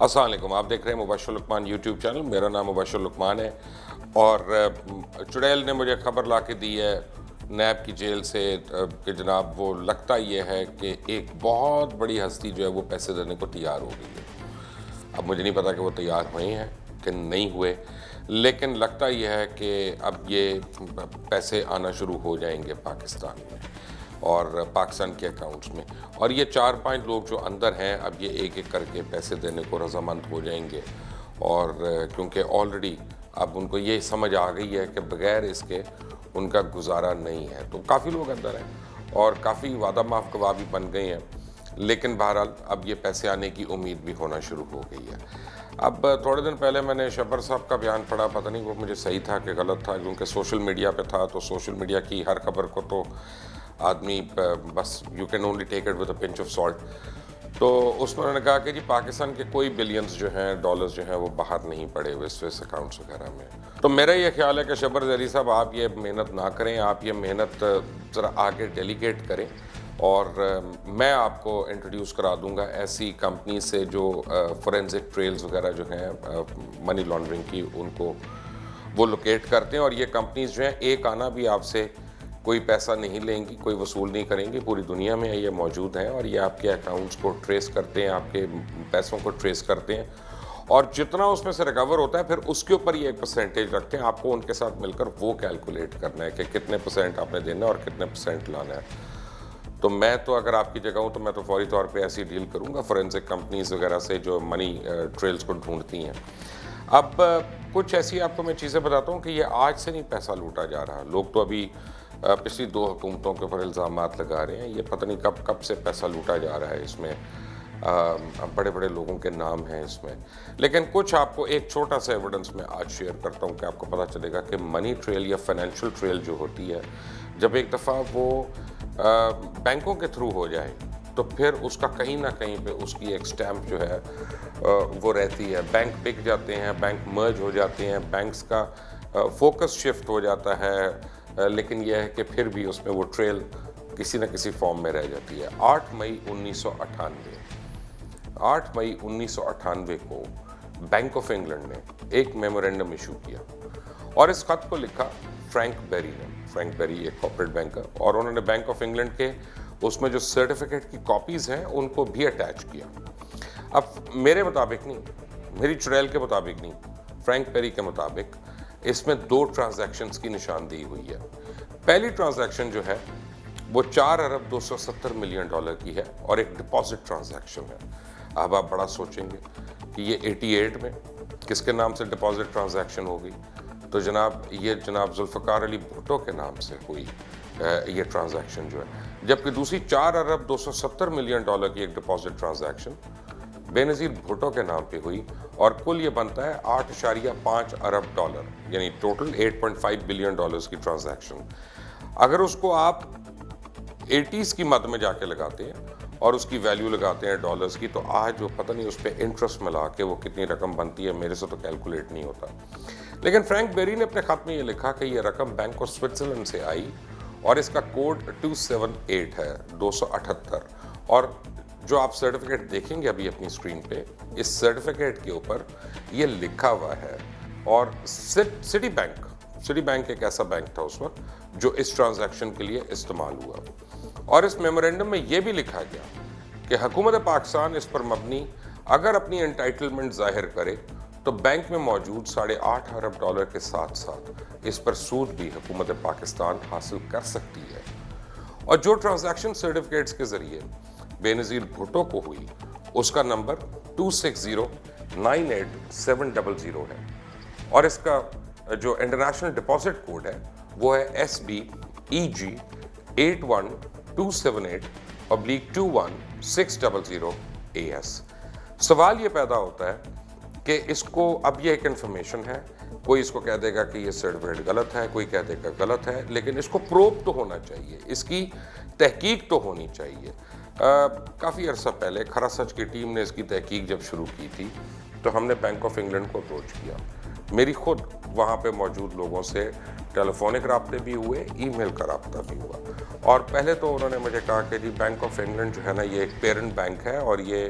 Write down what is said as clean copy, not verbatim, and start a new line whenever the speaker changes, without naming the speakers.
السلام علیکم، آپ دیکھ رہے ہیں مبشر لقمان یوٹیوب چینل. میرا نام مبشر لقمان ہے اور چڑیل نے مجھے خبر لا کے دی ہے نیب کی جیل سے کہ جناب وہ لگتا یہ ہے کہ ایک بہت بڑی ہستی جو ہے وہ پیسے دینے کو تیار ہو گئی ہے. اب مجھے نہیں پتا کہ وہ تیار ہوئے ہیں کہ نہیں ہوئے، لیکن لگتا یہ ہے کہ اب یہ پیسے آنا شروع ہو جائیں گے پاکستان میں اور پاکستان کے اکاؤنٹس میں، اور یہ 4-5 لوگ جو اندر ہیں اب یہ ایک ایک کر کے پیسے دینے کو رضامند ہو جائیں گے. اور کیونکہ آلریڈی اب ان کو یہ سمجھ آ گئی ہے کہ بغیر اس کے ان کا گزارا نہیں ہے، تو کافی لوگ اندر ہیں اور کافی وعدہ ماف گواہ بھی بن گئے ہیں. لیکن بہرحال اب یہ پیسے آنے کی امید بھی ہونا شروع ہو گئی ہے. اب تھوڑے دن پہلے میں نے شبر صاحب کا بیان پڑھا، پتہ نہیں وہ مجھے صحیح تھا کہ غلط تھا، کیونکہ سوشل میڈیا پہ تھا تو سوشل میڈیا کی ہر خبر کو تو آدمی بس you can only take it with a pinch of salt. تو اس میں انہوں نے کہا کہ جی پاکستان کے کوئی بلینز جو ہیں ڈالرز جو ہیں وہ باہر نہیں پڑے ہوئے سوئس اکاؤنٹس وغیرہ میں. تو میرا یہ خیال ہے کہ شبر ظہری صاحب آپ یہ محنت نہ کریں، آپ یہ محنت ذرا آگے ڈیلیگیٹ کریں، اور میں آپ کو انٹروڈیوس کرا دوں گا ایسی کمپنی سے جو فورینزک ٹریلز وغیرہ جو ہیں منی لانڈرنگ کی ان کو وہ لوکیٹ کرتے ہیں. اور یہ کمپنیز جو ہیں ایک آنا بھی آپ سے کوئی پیسہ نہیں لیں گی، کوئی وصول نہیں کریں گی، پوری دنیا میں یہ موجود ہیں اور یہ آپ کے اکاؤنٹس کو ٹریس کرتے ہیں، آپ کے پیسوں کو ٹریس کرتے ہیں، اور جتنا اس میں سے ریکور ہوتا ہے پھر اس کے اوپر یہ ایک پرسنٹیج رکھتے ہیں. آپ کو ان کے ساتھ مل کر وہ کیلکولیٹ کرنا ہے کہ کتنے پرسنٹ آپ نے دینا ہے اور کتنے پرسنٹ لانا ہے. تو میں تو اگر آپ کی جگہ ہوں تو میں تو فوری طور پہ ایسی ڈیل کروں گا فورینزک کمپنیز وغیرہ سے جو منی ٹریلز کو ڈھونڈتی ہیں. اب کچھ ایسی آپ کو میں چیزیں بتاتا ہوں کہ یہ آج سے نہیں پیسہ لوٹا جا رہا. لوگ تو ابھی پچھلی 2 حکومتوں کے اوپر الزامات لگا رہے ہیں، یہ پتہ نہیں کب سے پیسہ لوٹا جا رہا ہے. اس میں بڑے بڑے لوگوں کے نام ہیں اس میں، لیکن کچھ آپ کو ایک چھوٹا سا ایویڈنس میں آج شیئر کرتا ہوں کہ آپ کو پتہ چلے گا کہ منی ٹریل یا فائنینشیل ٹریل جو ہوتی ہے جب ایک دفعہ وہ بینکوں کے تھرو ہو جائے تو پھر اس کا کہیں نہ کہیں پہ اس کی ایک سٹیمپ جو ہے وہ رہتی ہے. بینک بک جاتے ہیں، بینک مرج ہو جاتے ہیں، بینکس کا فوکس شفٹ ہو جاتا ہے، لیکن یہ ہے کہ پھر بھی اس میں وہ ٹریل کسی نہ کسی فارم میں رہ جاتی ہے. 8 مئی 1998 کو بینک آف انگلینڈ نے ایک میمورینڈم ایشو کیا اور اس خط کو لکھا فرینک بیری نے. فرینک بیری ایک کارپوریٹ بینکر، اور انہوں نے بینک آف انگلینڈ کے اس میں جو سرٹیفکیٹ کی کاپیز ہیں ان کو بھی اٹیچ کیا. اب میرے مطابق نہیں، میری چڑیل کے مطابق نہیں، فرینک بیری کے مطابق اس میں 2 ٹرانزیکشنز کی نشاندہی ہوئی ہے. پہلی ٹرانزیکشن جو ہے وہ $4.270 کی ہے اور ایک ڈپازٹ ٹرانزیکشن ہے. اب آپ بڑا سوچیں گے کہ یہ 88 میں کس کے نام سے ڈپازٹ ٹرانزیکشن ہو گئی؟ تو جناب ذوالفقار علی بھٹو کے نام سے ہوئی یہ ٹرانزیکشن جو ہے. جبکہ دوسری $4.270 کی ایک ڈپازٹ ٹرانزیکشن بے نظیر بھٹو کے نام پہ ہوئی، اور کل یہ بنتا ہے $8.5 ارب، یعنی ٹوٹل $8.5 بلین کی ٹرانزیکشن. اگر اس کو آپ 80s کی مد میں جا کے لگاتے ہیں اور اس کی ویلیو لگاتے ہیں ڈالرز کی، تو آج وہ پتہ نہیں اس پہ انٹرسٹ ملا کے وہ کتنی رقم بنتی ہے، میرے سے تو کیلکولیٹ نہیں ہوتا. لیکن فرینک بیری نے اپنے خط میں یہ لکھا کہ یہ رقم بینک آف سوئٹزرلینڈ سے آئی اور اس کا کوڈ 278 ہے، 278. اور جو آپ سرٹیفکیٹ دیکھیں گے ابھی اپنی اسکرین پہ، اس سرٹیفکیٹ کے اوپر یہ لکھا ہوا ہے. اور سٹی بینک ایک ایسا بینک تھا اس وقت جو اس ٹرانزیکشن کے لیے استعمال ہوا. اور اس میمورینڈم میں یہ بھی لکھا گیا کہ حکومت پاکستان اس پر مبنی اگر اپنی انٹائٹلمنٹ ظاہر کرے تو بینک میں موجود $8.5 ارب کے ساتھ ساتھ اس پر سود بھی حکومت پاکستان حاصل کر سکتی ہے. اور جو ٹرانزیکشن سرٹیفکیٹس کے ذریعے بے نظیر بھٹو کو ہوئی اس کا نمبر 2609870 ہے، اور اس کا جو انٹرنیشنل ڈپازٹ کوڈ ہے وہ ہے SBEG 81278/21600AS. سوال یہ پیدا ہوتا ہے کہ اس کو اب یہ ایک انفارمیشن ہے، کوئی اس کو کہہ دے گا کہ یہ سرٹیفکیٹ غلط ہے، کوئی کہہ دے گا غلط ہے، لیکن اس کو پروب تو ہونا چاہیے، اس کی تحقیق تو ہونی چاہیے. کافی عرصہ پہلے کھرا سچ کی ٹیم نے اس کی تحقیق جب شروع کی تھی تو ہم نے بینک آف انگلینڈ کو اپروچ کیا. میری خود وہاں پہ موجود لوگوں سے ٹیلی فونک رابطے بھی ہوئے، ای میل کا رابطہ بھی ہوا. اور پہلے تو انہوں نے مجھے کہا کہ جی بینک آف انگلینڈ جو ہے نا یہ ایک پیرنٹ بینک ہے اور یہ